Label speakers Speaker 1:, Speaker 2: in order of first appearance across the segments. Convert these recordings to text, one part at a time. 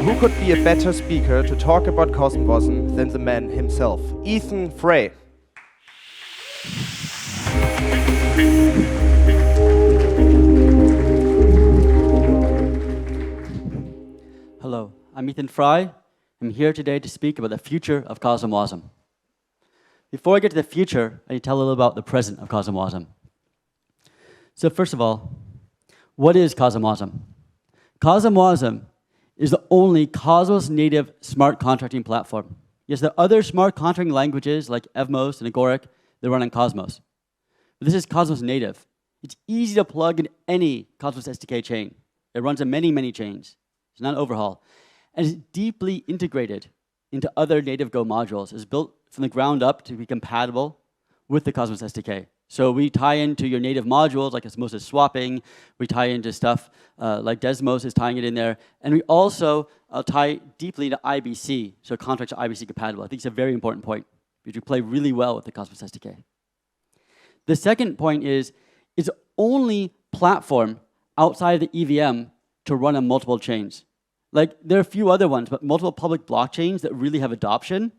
Speaker 1: who could be a better speaker to talk about CosmWasm than the man himself, Ethan Frey.
Speaker 2: Hello, I'm Ethan Frey. I'm here today to speak about the future of CosmWasm. Before I get to the future, I need to tell a little about the present of CosmWasm. So first of all, what is CosmWasm? CosmWasm is the only Cosmos native smart contracting platform. Yes, there are other smart contracting languages like Evmos and Agoric that run on Cosmos. But this is Cosmos native. It's easy to plug in any Cosmos SDK chain. It runs on many, many chains. It's not an overhaul. And it's deeply integrated into other native Go modules. It's built from the ground up to be compatible with the Cosmos SDK. So we tie into your native modules like osmosis swapping. We tie into stuff like Desmos is tying it in there. And we also tie deeply into IBC, so contracts are IBC compatible. I think it's a very important point because you play really well with the Cosmos SDK. The second point is it's the only platform outside of the EVM to run on multiple chains. Like, there are a few other ones, but multiple public blockchains that really have adoption.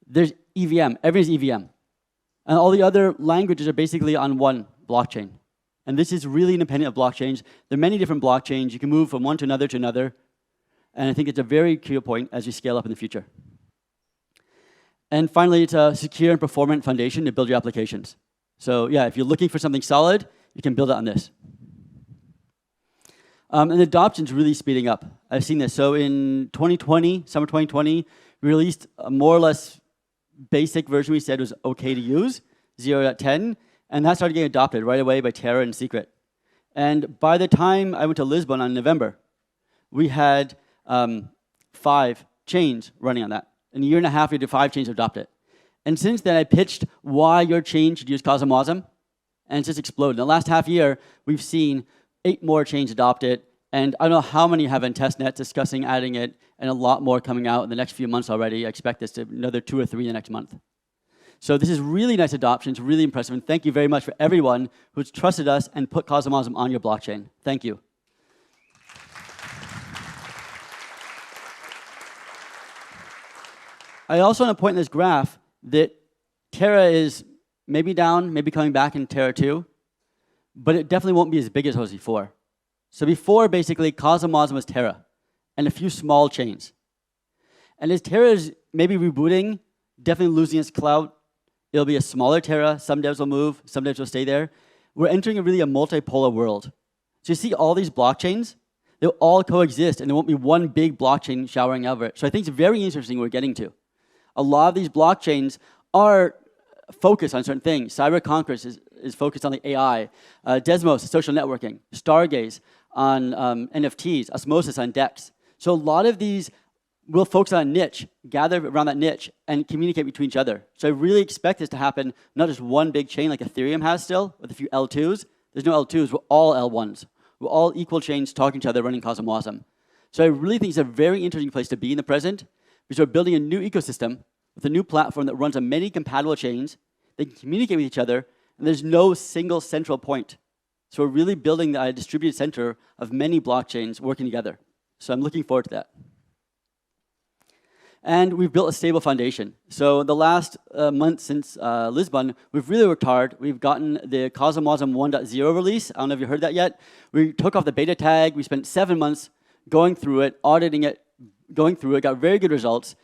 Speaker 2: There's EVM, everything's EVM. And all the other languages are basically on one blockchain. And this is really independent of blockchains. There are many different blockchains. You can move from one to another to another. And I think it's a very key point as you scale up in the future. And finally, it's a secure and performant foundation to build your applications. So yeah, if you're looking for something solid, you can build it on this. And adoption is really speeding up. I've seen this. So in 2020, summer 2020, we released a more or less basic version we said was OK to use, 0.10, and that started getting adopted right away by Terra and Secret. And by the time I went to Lisbon in November, we had 5 chains running on that. In a year and a half, we had 5 chains adopt it. And since then, I pitched why your chain should use CosmWasm, and it's just exploded. In the last half year, we've seen 8 more chains adopt it, and I don't know how many have in testnet discussing adding it, and a lot more coming out in the next few months already. I expect this to another 2 or 3 in the next month. So this is really nice adoption. It's really impressive. And thank you very much for everyone who's trusted us and put CosmWasm on your blockchain. Thank you. I also want to point in this graph that Terra is maybe down, maybe coming back in Terra 2, but it definitely won't be as big as it was before. So before, basically, CosmWasm was Terra and a few small chains. And as Terra is maybe rebooting, definitely losing its clout, it'll be a smaller Terra. Some devs will move, some devs will stay there. We're entering a multipolar world. So you see all these blockchains, they'll all coexist, and there won't be one big blockchain showering over it. So I think it's very interesting what we're getting to. A lot of these blockchains are focused on certain things. CyberCongress is focused on the AI. Desmos is social networking. Stargaze on NFTs. Osmosis on DEX. So a lot of these will focus on a niche, gather around that niche, and communicate between each other. So I really expect this to happen, not just one big chain like Ethereum has still, with a few L2s. There's no L2s, we're all L1s. We're all equal chains talking to each other, running CosmWasm. So I really think it's a very interesting place to be in the present, because we're building a new ecosystem with a new platform that runs on many compatible chains. They can communicate with each other, and there's no single central point. So we're really building a distributed center of many blockchains working together. So I'm looking forward to that. And we've built a stable foundation. So the last month since Lisbon, we've really worked hard. We've gotten the CosmWasm 1.0 release. I don't know if you heard that yet. We took off the beta tag. We spent 7 months going through it, auditing it, going through it, got very good results,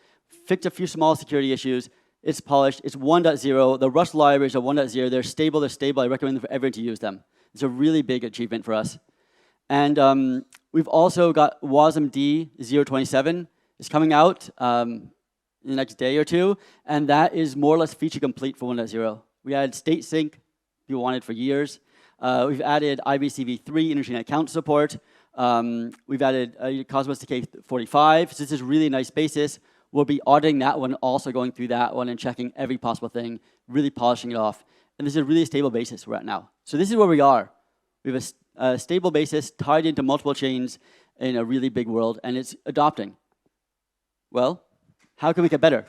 Speaker 2: fixed a few small security issues. It's polished. It's 1.0. The Rust libraries are 1.0. They're stable. They're stable. I recommend for everyone to use them. It's a really big achievement for us. And we've also got WasmD 0.27. It's coming out in the next day or 2, and that is more or less feature complete for 1.0. We added state sync, people wanted for years. We've added IBCv3 interchain account support. We've added Cosmos SDK 45. So this is really a nice basis. We'll be auditing that one, also going through that one and checking every possible thing, really polishing it off. And this is a really stable basis we're at now. So this is where we are. We have a stable basis tied into multiple chains in a really big world, and it's adopting. Well, how can we get better?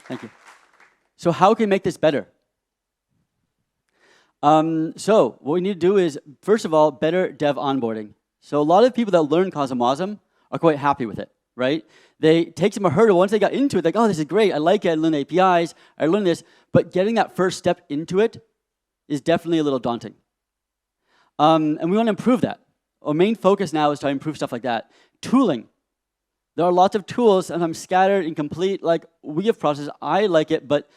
Speaker 2: Thank you. So how can we make this better? So what we need to do is, first of all, better dev onboarding. So a lot of people that learn CosmWasm are quite happy with it, right? They take some hurdle. Once they got into it, like, oh, this is great. I like it. I learned APIs. I learned this. But getting that first step into it is definitely a little daunting. And we want to improve that. Our main focus now is to improve stuff like that. Tooling. There are lots of tools, and I'm scattered, incomplete. Like, we have processes. I like it, but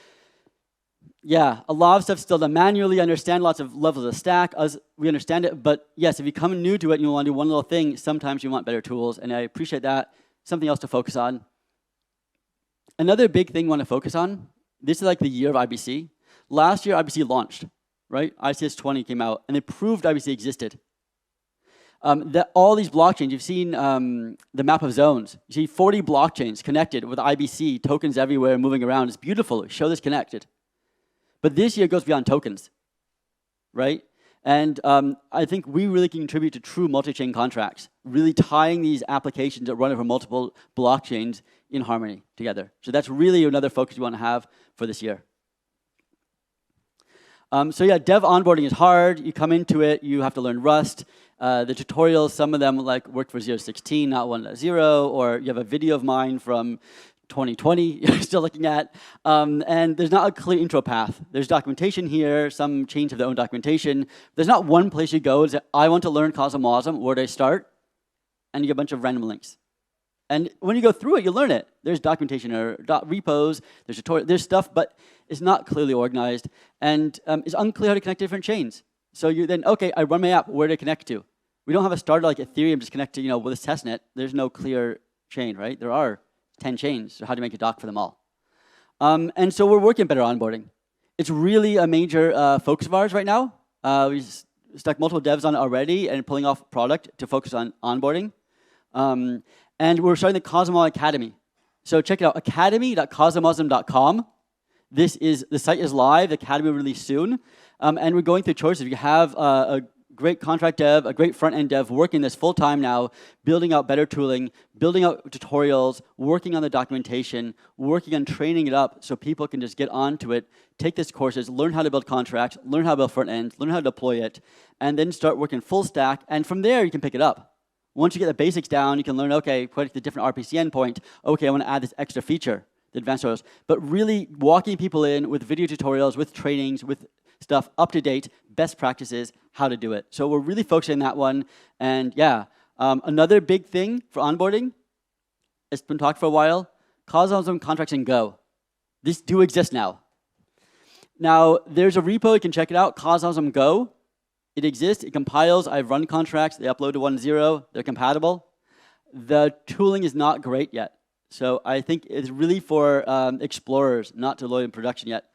Speaker 2: yeah, a lot of stuff still done manually. Understand lots of levels of the stack as we understand it. But yes, if you come new to it and you want to do one little thing, sometimes you want better tools, and I appreciate that. Something else to focus on. Another big thing we want to focus on, this is like the year of IBC. Last year, IBC launched, right? ICS 20 came out, and it proved IBC existed. That all these blockchains, you've seen the map of zones. You see 40 blockchains connected with IBC, tokens everywhere moving around. It's beautiful. Show this connected. But this year goes beyond tokens, right? And I think we really can contribute to true multi-chain contracts, really tying these applications that run over multiple blockchains in harmony together. So that's really another focus you want to have for this year. So yeah, dev onboarding is hard. You come into it, you have to learn Rust. The tutorials, some of them like work for 0.16, not 1.0, or you have a video of mine from 2020 you're still looking at, and there's not a clear intro path. There's documentation here, some chains have their own documentation. There's not one place you go and say, I want to learn CosmWasm, where do I start? And you get a bunch of random links. And when you go through it, you learn it. There's documentation or repos, there's tutorial, there's stuff, but it's not clearly organized, and it's unclear how to connect to different chains. So you then, okay, I run my app, where do I connect to? We don't have a starter like Ethereum, just connect to, with a testnet. There's no clear chain, right? There are 10 chains, so how do you make a doc for them all? And so we're working better onboarding. It's really a major focus of ours right now. We stuck multiple devs on it already and pulling off product to focus on onboarding. And we're starting the CosmWasm Academy. So check it out, academy.cosmwasm.com. The site is live, the Academy will release soon. And we're going through choices. If you have a great contract dev, a great front-end dev working this full-time now, building out better tooling, building out tutorials, working on the documentation, working on training it up so people can just get onto it, take these courses, learn how to build contracts, learn how to build front-end, learn how to deploy it, and then start working full stack. And from there, you can pick it up. Once you get the basics down, you can learn, okay, quite the different RPC endpoint. Okay, I want to add this extra feature, the advanced tutorials. But really walking people in with video tutorials, with trainings, with stuff up to date, best practices, how to do it. So we're really focusing on that one. And yeah, another big thing for onboarding, it's been talked for a while, CosmWasm contracts in Go. These do exist now. Now, there's a repo, you can check it out, CosmWasm Go. It exists, it compiles, I've run contracts, they upload to 1.0, they're compatible. The tooling is not great yet. So I think it's really for explorers, not to load in production yet.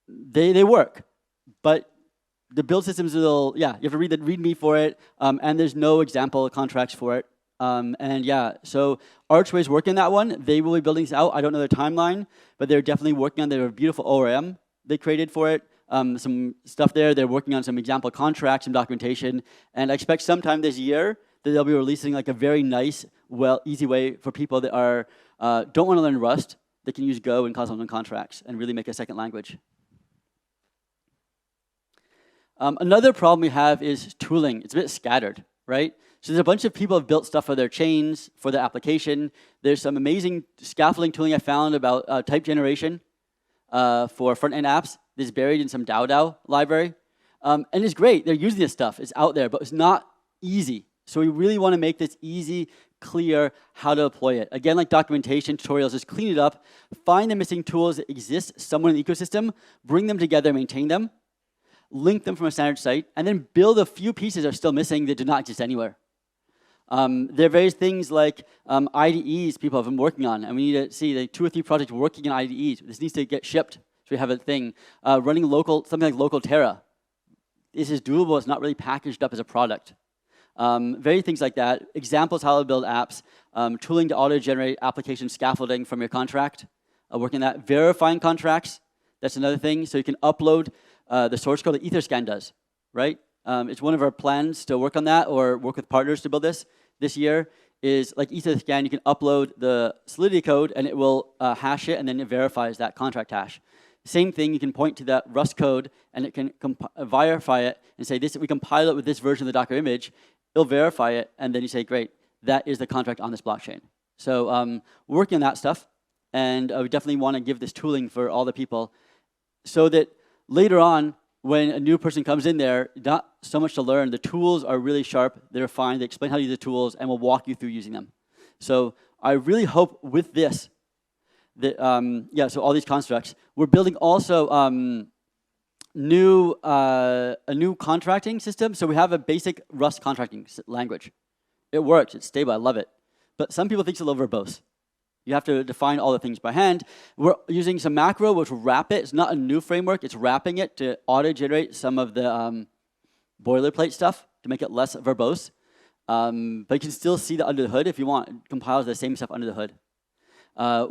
Speaker 2: They work, but the build system is a little, yeah, you have to read the README for it, and there's no example contracts for it. And yeah, so Archway is working on that one. They will be building this out. I don't know their timeline, but they're definitely working on their beautiful ORM they created for it. Some stuff there. They're working on some example contracts, some documentation, and I expect sometime this year that they'll be releasing like a very nice, easy way for people that are don't want to learn Rust. They can use Go and CosmWasm contracts and really make a second language. Another problem we have is tooling. It's a bit scattered, right? So there's a bunch of people who have built stuff for their chains, for their application. There's some amazing scaffolding tooling I found about type generation for front-end apps. This is buried in some DAO library. And it's great. They're using this stuff. It's out there, but it's not easy. So we really want to make this easy, clear, how to deploy it. Again, like documentation, tutorials, just clean it up, find the missing tools that exist somewhere in the ecosystem, bring them together, maintain them, link them from a standard site, and then build a few pieces that are still missing that do not exist anywhere. There are various things like IDEs people have been working on, and we need to see like 2 or 3 projects working in IDEs. This needs to get shipped, so we have a thing. Running local, something like local Terra. This is doable, it's not really packaged up as a product. Various things like that. Examples how to build apps, tooling to auto-generate application scaffolding from your contract, working on that. Verifying contracts, that's another thing. So you can upload the source code that Etherscan does, right? It's one of our plans to work on that or work with partners to build this year is like Etherscan, you can upload the Solidity code and it will hash it and then it verifies that contract hash. Same thing, you can point to that Rust code, and it can verify it and say, we compile it with this version of the Docker image. It'll verify it, and then you say, great, that is the contract on this blockchain. So we're working on that stuff, and we definitely want to give this tooling for all the people so that later on, when a new person comes in there, not so much to learn. The tools are really sharp. They're fine. They explain how to use the tools, and we'll walk you through using them. So I really hope with this, that, so all these constructs, we're building also a new contracting system. So we have a basic Rust contracting language. It works. It's stable. I love it. But some people think it's a little verbose. You have to define all the things by hand. We're using some macro, which will wrap it. It's not a new framework. It's wrapping it to auto-generate some of the boilerplate stuff to make it less verbose. But you can still see the under the hood if you want. It compiles the same stuff under the hood.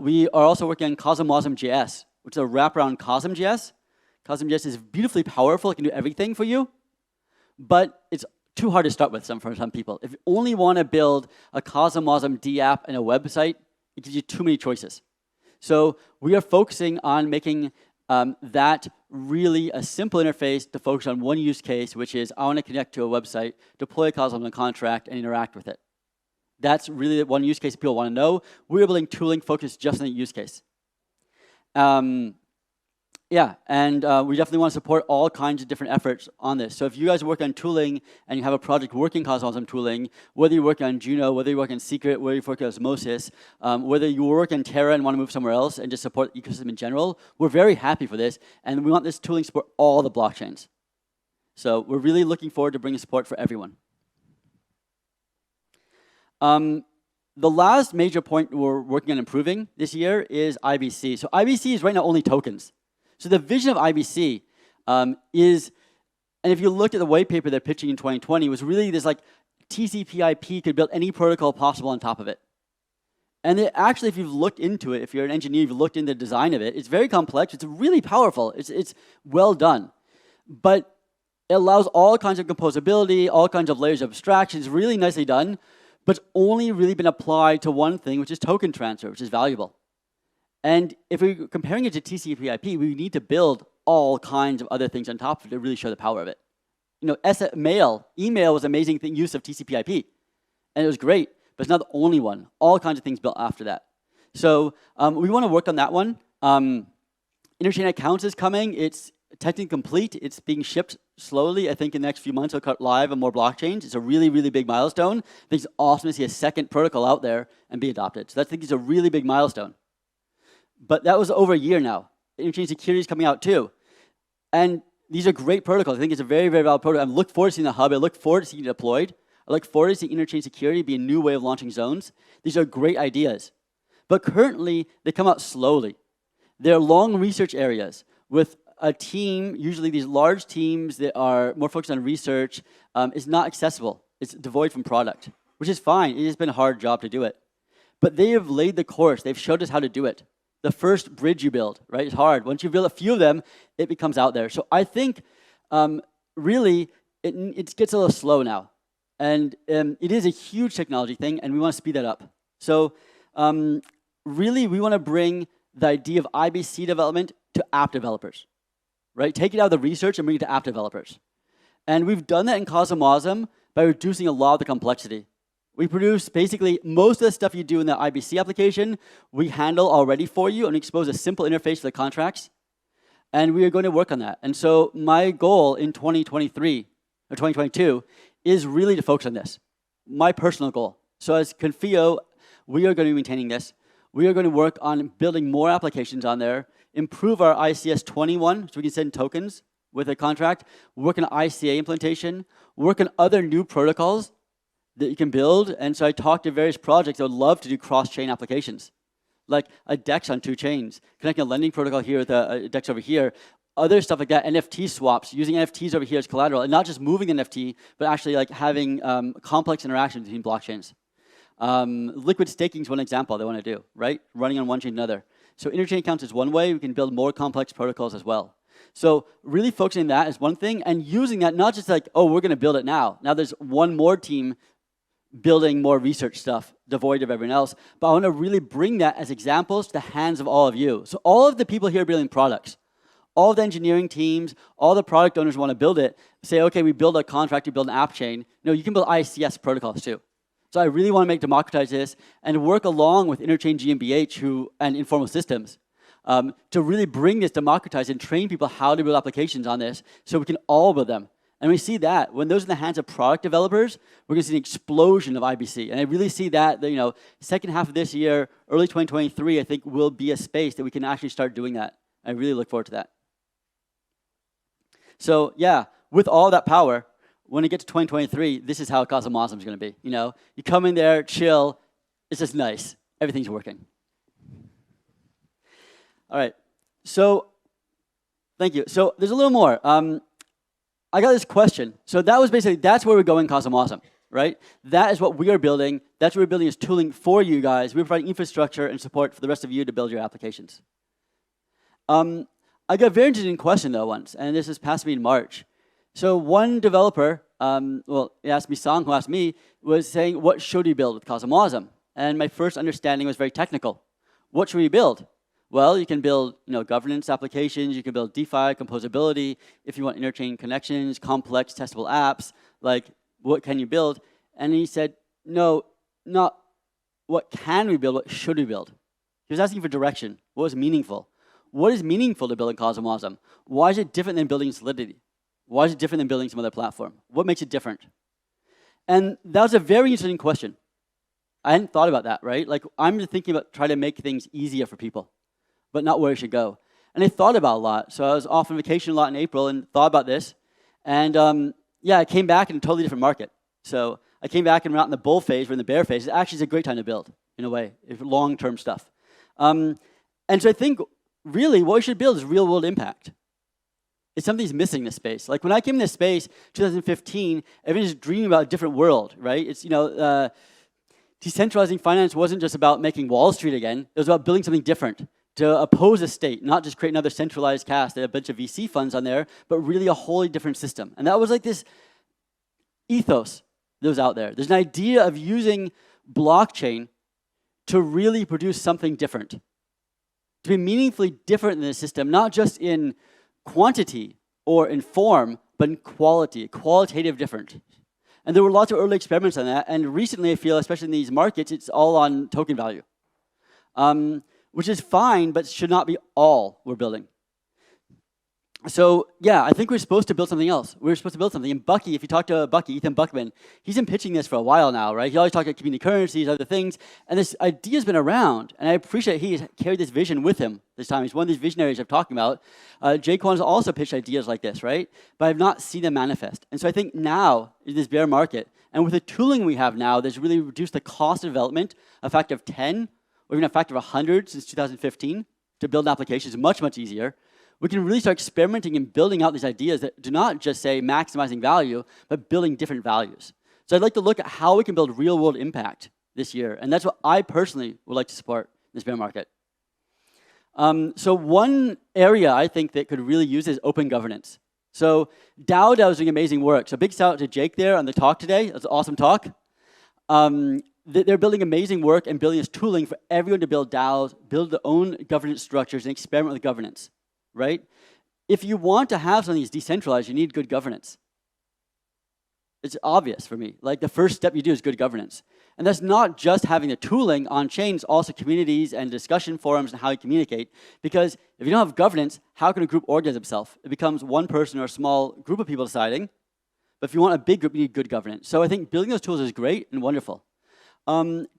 Speaker 2: We are also working on CosmWasm.js, which is a wraparound CosmJS. CosmJS is beautifully powerful. It can do everything for you. But it's too hard to start with for some people. If you only want to build a CosmWasm D app and a website, it gives you too many choices. So we are focusing on making that really a simple interface to focus on one use case, which is I want to connect to a website, deploy a CosmWasm contract, and interact with it. That's really the one use case people want to know. We're building tooling focused just on the use case. We definitely want to support all kinds of different efforts on this. So if you guys work on tooling and you have a project working CosmWasm tooling, whether you work on Juno, whether you work on Secret, whether you work on Osmosis, whether you work in Terra and want to move somewhere else and just support the ecosystem in general, we're very happy for this. And we want this tooling to support all the blockchains. So we're really looking forward to bringing support for everyone. The last major point we're working on improving this year is IBC. So IBC is right now only tokens. So the vision of IBC is, and if you looked at the white paper they're pitching in 2020, was really this like TCP/IP could build any protocol possible on top of it. And it actually, if you've looked into it, if you're an engineer, you've looked into the design of it, it's very complex. It's really powerful. It's well done. But it allows all kinds of composability, all kinds of layers of abstraction. It's really nicely done, but it's only really been applied to one thing, which is token transfer, which is valuable. And if we're comparing it to TCP/IP, we need to build all kinds of other things on top of it to really show the power of it. You know, email was an amazing use of TCP/IP, and it was great, but it's not the only one. All kinds of things built after that. So we want to work on that one. Interchain accounts is coming. It's technically complete. It's being shipped slowly. I think in the next few months it'll cut live on more blockchains. It's a really, really big milestone. I think it's awesome to see a second protocol out there and be adopted. So I think it's a really big milestone. But that was over a year now. Interchain security is coming out too. And these are great protocols. I think it's a very, very valid protocol. I look forward to seeing the hub. I look forward to seeing it deployed. I look forward to seeing interchain security be a new way of launching zones. These are great ideas. But currently, they come out slowly. They're long research areas with a team, usually these large teams that are more focused on research, is not accessible. It's devoid from product, which is fine. It has been a hard job to do it. But they have laid the course. They've showed us how to do it. The first bridge you build, right, is hard. Once you build a few of them, it becomes out there. So I think really it gets a little slow now. And it is a huge technology thing, and we want to speed that up. So really, we want to bring the idea of IBC development to app developers, right? Take it out of the research and bring it to app developers. And we've done that in CosmWasm by reducing a lot of the complexity. We produce basically most of the stuff you do in the IBC application, we handle already for you and expose a simple interface to the contracts. And we are going to work on that. And so my goal in 2023 or 2022 is really to focus on this, my personal goal. So as Confio, we are going to be maintaining this. We are going to work on building more applications on there, improve our ICS 21, so we can send tokens with a contract, work on ICA implementation, work on other new protocols that you can build. And so I talked to various projects that would love to do cross-chain applications, like a DEX on 2 chains, connecting a lending protocol here with a DEX over here, other stuff like that, NFT swaps, using NFTs over here as collateral, and not just moving an NFT, but actually like having complex interactions between blockchains. Liquid staking is one example they want to do, right? Running on one chain to another. So interchain accounts is one way. We can build more complex protocols as well. So really focusing on that is one thing, and using that not just like, oh, we're going to build it now. Now there's one more team building more research stuff, devoid of everyone else. But I want to really bring that as examples to the hands of all of you. So all of the people here building products, all the engineering teams, all the product owners want to build it, say, okay, we build a contract, we build an app chain. No, you can build ICS protocols too. So I really want to democratize this and work along with Interchain GmbH and Informal Systems to really bring this, democratize and train people how to build applications on this so we can all build them. And we see that when those are in the hands of product developers, we're going to see an explosion of IBC. And I really see that, second half of this year, early 2023, I think will be a space that we can actually start doing that. I really look forward to that. So yeah, with all that power, when it gets to 2023, this is how CosmWasm is going to be. You come in there, chill, it's just nice. Everything's working. All right, so thank you. So there's a little more. I got this question. So that was basically, that's where we're going CosmWasm, right? That is what we are building. That's what we're building is tooling for you guys. We're providing infrastructure and support for the rest of you to build your applications. I got a very interesting question though once, and this was passed me in March. So one developer, he asked me, Song, who asked me, was saying, what should we build with CosmWasm? And my first understanding was very technical. What should we build? Well, you can build governance applications, you can build DeFi, composability, if you want interchain connections, complex testable apps, like what can you build? And he said, no, not what can we build, what should we build? He was asking for direction. What was meaningful? What is meaningful to build in CosmWasm? Why is it different than building Solidity? Why is it different than building some other platform? What makes it different? And that was a very interesting question. I hadn't thought about that, right? Like, I'm just thinking about trying to make things easier for people, but not where I should go. And I thought about it a lot. So I was off on vacation a lot in April and thought about this. And I came back in a totally different market. So I came back and we're not in the bull phase, we're in the bear phase. It actually is a great time to build, in a way, long-term stuff. And so I think, really, what we should build is real-world impact. It's something's missing in this space. Like when I came in this space, 2015, everyone's dreaming about a different world, right? It's, decentralizing finance wasn't just about making Wall Street again. It was about building something different to oppose a state, not just create another centralized caste, a bunch of VC funds on there, but really a wholly different system. And that was like this ethos that was out there. There's an idea of using blockchain to really produce something different, to be meaningfully different in the system, not just in quantity or in form, but in quality, qualitative different. And there were lots of early experiments on that, and recently I feel, especially in these markets, it's all on token value, which is fine, but should not be all we're building. So yeah, I think we're supposed to build something else. We're supposed to build something. And Bucky, if you talk to Bucky, Ethan Buckman, he's been pitching this for a while now, right? He always talks about community currencies, other things, and this idea's been around. And I appreciate he's carried this vision with him this time. He's one of these visionaries I'm talking about. Jaquan has also pitched ideas like this, right? But I've not seen them manifest. And so I think now, in this bear market, and with the tooling we have now, that's really reduced the cost of development a factor of 10, or even a factor of 100 since 2015, to build applications much, much easier. We can really start experimenting and building out these ideas that do not just say maximizing value, but building different values. So I'd like to look at how we can build real-world impact this year, and that's what I personally would like to support in this bear market. So one area I think that could really use is open governance. So DAO is doing amazing work. So big shout out to Jake there on the talk today. That's an awesome talk. They're building amazing work and building this tooling for everyone to build DAOs, build their own governance structures, and experiment with governance. Right? If you want to have something that's decentralized, you need good governance. It's obvious for me. Like the first step you do is good governance. And that's not just having the tooling on chains, also communities and discussion forums and how you communicate. Because if you don't have governance, how can a group organize itself? It becomes one person or a small group of people deciding. But if you want a big group, you need good governance. So I think building those tools is great and wonderful.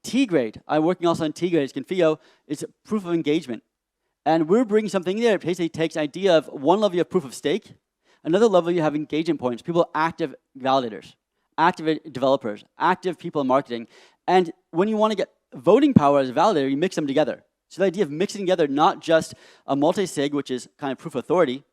Speaker 2: T-Grade, I'm working also on T-Grade, it's Confio, it's proof of engagement. And we're bringing something there. It basically takes idea of one level you have proof of stake, another level you have engagement points, people active validators, active developers, active people in marketing. And when you want to get voting power as a validator, you mix them together. So the idea of mixing together not just a multi-sig, which is kind of proof of authority,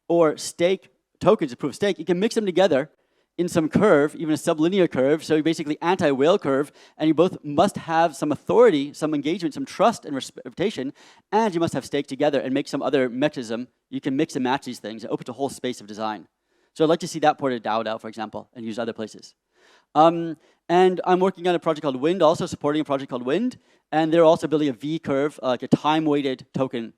Speaker 2: or stake tokens of proof of stake, you can mix them together in some curve, even a sublinear curve, so basically anti-whale curve, and you both must have some authority, some engagement, some trust and reputation, and you must have stake together and make some other mechanism. You can mix and match these things. It opens a whole space of design. So I'd like to see that ported to DAO, for example, and used other places. And I'm working on a project called Wind, also supporting a project called Wind, and they're also building a V curve, like a time-weighted token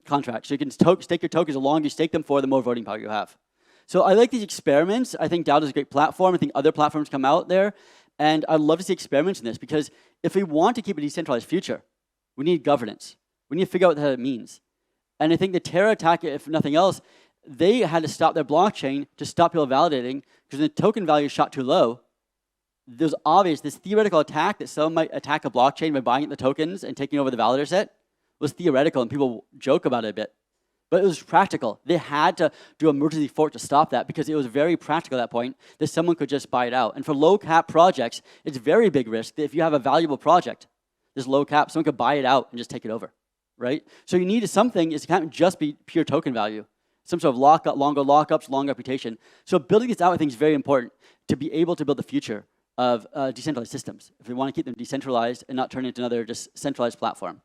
Speaker 2: contract. So you can stake your tokens. The longer you stake them for, the more voting power you have. So I like these experiments. I think DAO is a great platform. I think other platforms come out there. And I'd love to see experiments in this, because if we want to keep a decentralized future, we need governance. We need to figure out what that means. And I think the Terra attack, if nothing else, they had to stop their blockchain to stop people validating, because when the token value shot too low, there's obvious, this theoretical attack that someone might attack a blockchain by buying the tokens and taking over the validator set was theoretical, and people joke about it a bit. But it was practical. They had to do an emergency fork to stop that, because it was very practical at that point that someone could just buy it out. And for low cap projects, it's very big risk that if you have a valuable project, this low cap, someone could buy it out and just take it over, right? So you need something, it can't just be pure token value. Some sort of lockup, longer lockups, long reputation. So building this out, I think, is very important to be able to build the future of decentralized systems, if we want to keep them decentralized and not turn into another just centralized platform.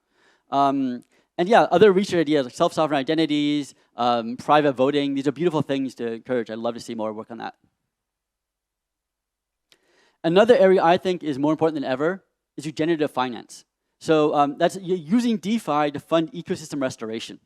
Speaker 2: And yeah, other research ideas like self-sovereign identities, private voting, these are beautiful things to encourage. I'd love to see more work on that. Another area I think is more important than ever is regenerative finance. So that's using DeFi to fund ecosystem restoration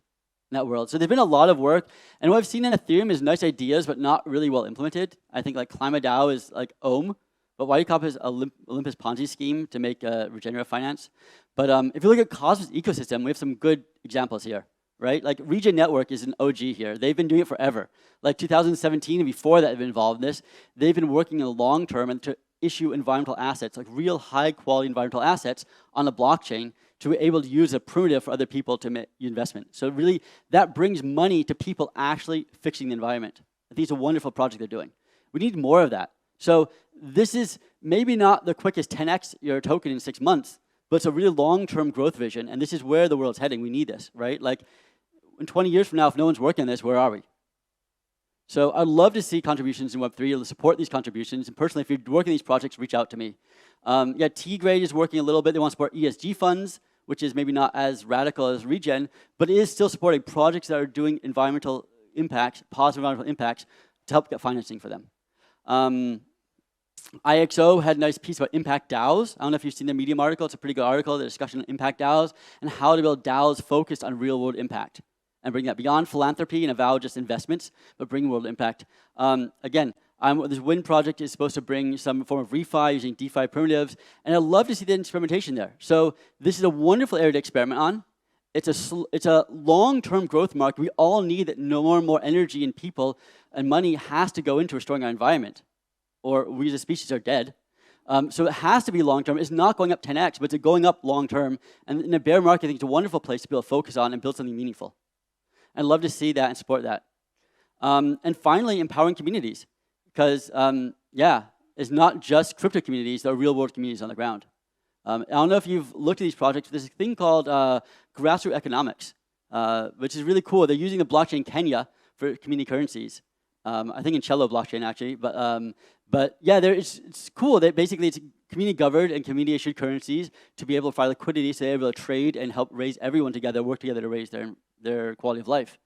Speaker 2: in that world. So there's been a lot of work, and what I've seen in Ethereum is nice ideas, but not really well implemented. I think like Climate DAO is like Ohm, but YCOP is Olympus Ponzi scheme to make regenerative finance. But if you look at Cosmos ecosystem, we have some good examples here, right? Like Regen Network is an OG here. They've been doing it forever. Like 2017 and before that, they've been involved in this. They've been working in the long term and to issue environmental assets, like real high quality environmental assets on the blockchain to be able to use a primitive for other people to make investment. So really, that brings money to people actually fixing the environment. I think it's a wonderful project they're doing. We need more of that. So this is maybe not the quickest 10x your token in 6 months, but it's a really long-term growth vision, and this is where the world's heading. We need this, right? Like, in 20 years from now, if no one's working on this, where are we? So I'd love to see contributions in Web3, to support these contributions, and personally, if you're working on these projects, reach out to me. Yeah, T-Grade is working a little bit. They want to support ESG funds, which is maybe not as radical as Regen, but it is still supporting projects that are doing environmental impacts, positive environmental impacts, to help get financing for them. IXO had a nice piece about impact DAOs. I don't know if you've seen the Medium article. It's a pretty good article, the discussion on impact DAOs and how to build DAOs focused on real-world impact and bring that beyond philanthropy and avoid just investments, but bring world impact. Again, this Wind project is supposed to bring some form of refi using DeFi primitives, and I'd love to see the experimentation there. So this is a wonderful area to experiment on. It's a long-term growth market. We all need that more and more energy and people and money has to go into restoring our environment, or we as a species are dead. So it has to be long-term. It's not going up 10x, but it's going up long-term. And in a bear market, I think it's a wonderful place to be able to focus on and build something meaningful. I'd love to see that and support that. And finally, empowering communities. Because, yeah, it's not just crypto communities, there are real-world communities on the ground. I don't know if you've looked at these projects, but there's a thing called grassroots economics, which is really cool. They're using the blockchain Kenya for community currencies. I think in Cello blockchain, actually. But yeah, it's cool that basically it's community-governed and community-issued currencies to be able to provide liquidity so they're able to trade and help raise everyone together, work together to raise their quality of life.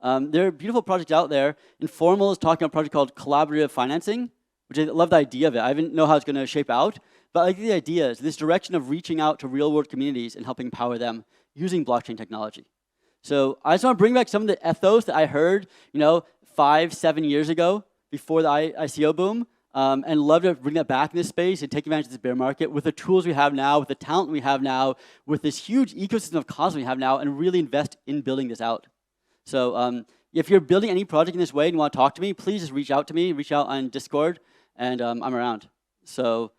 Speaker 2: There are beautiful projects out there. Informal is talking about a project called collaborative financing, which I love the idea of it. I don't know how it's going to shape out, but I like the idea is this direction of reaching out to real-world communities and helping empower them using blockchain technology. So I just want to bring back some of the ethos that I heard, 5-7 years ago before the ICO boom, and love to bring that back in this space and take advantage of this bear market with the tools we have now, with the talent we have now, with this huge ecosystem of Cosmos we have now, and really invest in building this out. So if you're building any project in this way and you want to talk to me, please just reach out to me, reach out on Discord, and I'm around. So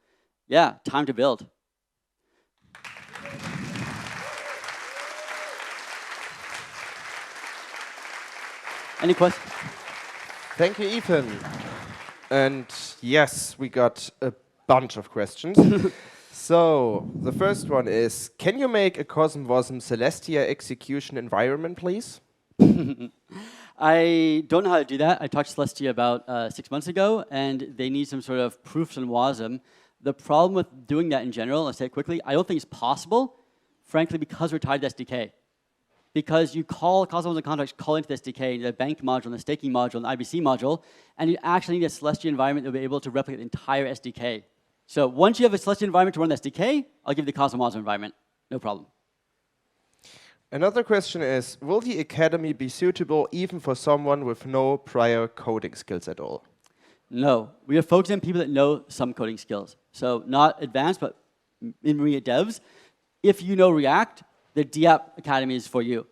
Speaker 2: yeah, time to build. Any questions?
Speaker 1: Thank you, Ethan. And yes, we got a bunch of questions. So the first one is, can you make a CosmWasm Celestia execution environment, please?
Speaker 2: I don't know how to do that. I talked to Celestia about 6 months ago, and they need some sort of proofs on WASM. The problem with doing that in general, I'll say it quickly, I don't think it's possible, frankly, because we're tied to SDK. Because you call CosmWasm contracts, call into the SDK, the bank module, the staking module, and the IBC module, and you actually need a Celestia environment that will be able to replicate the entire SDK. So once you have a Celestia environment to run the SDK, I'll give you the CosmWasm environment, no problem.
Speaker 1: Another question is, will the academy be suitable even for someone with no prior coding skills at all?
Speaker 2: No, we are focusing on people that know some coding skills. So not advanced, but intermediate devs. If you know React, the DApp Academy is for you.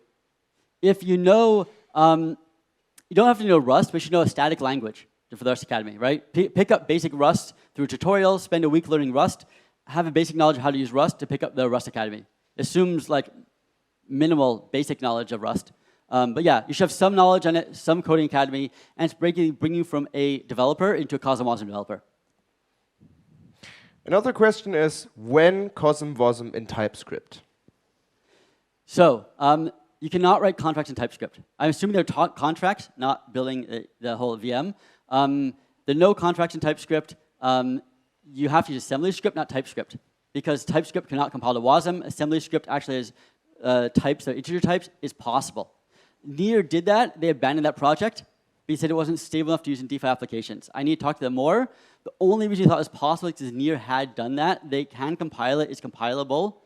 Speaker 2: If you know, you don't have to know Rust, but you should know a static language for the Rust Academy, right? Pick up basic Rust through tutorials, spend a week learning Rust, have a basic knowledge of how to use Rust to pick up the Rust Academy. Assumes like minimal basic knowledge of Rust. But yeah, you should have some knowledge on it, some coding academy, and it's bringing you from a developer into a CosmWasm developer.
Speaker 1: Another question is, when CosmWasm in TypeScript?
Speaker 2: So you cannot write contracts in TypeScript. I'm assuming they're contracts, not building the whole VM. There are no contracts in TypeScript. You have to use assembly script, not TypeScript, because TypeScript cannot compile to WASM. Assembly script actually has types, that are integer types, is possible. Near did that. They abandoned that project. They said it wasn't stable enough to use in DeFi applications. I need to talk to them more. The only reason we thought it was possible is because Near had done that. They can compile it. It's compilable.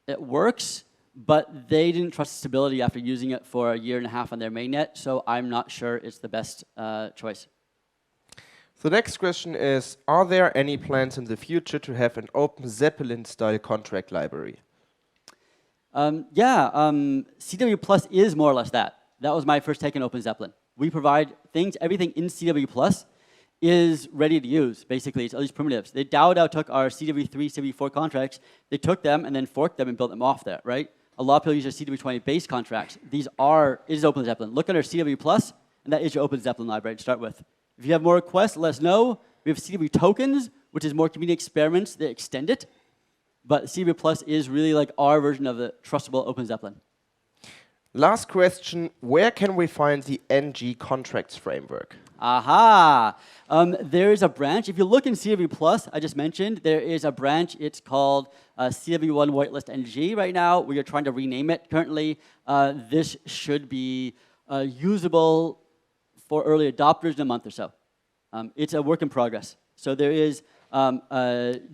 Speaker 2: It works, but they didn't trust the stability after using it for a year and a half on their mainnet, so I'm not sure it's the best choice.
Speaker 1: The next question is, are there any plans in the future to have an Open Zeppelin-style contract library? CW Plus is more or less that. That was my first take on Open Zeppelin. We provide things, everything in CW Plus is ready to use, basically. It's all these primitives. DAO took our CW3, CW4 contracts, they took them and then forked them and built them off there, right? A lot of people use our CW20 base contracts. These is Open Zeppelin. Look at our CW Plus, and that is your Open Zeppelin library to start with. If you have more requests, let us know. We have CW tokens, which is more community experiments that extend it. But CW Plus is really like our version of the trustable Open Zeppelin. Last question, where can we find the NG contracts framework?
Speaker 2: Aha! There is a branch. If you look in CW Plus, I just mentioned, there is a branch. It's called CW1 Whitelist NG right now. We are trying to rename it currently. This should be usable for early adopters in a month or so. It's a work in progress. So there is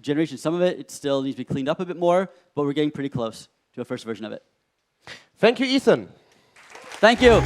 Speaker 2: generation. Some of it still needs to be cleaned up a bit more, but we're getting pretty close to a first version of it.
Speaker 1: Thank you, Ethan.
Speaker 2: Thank you.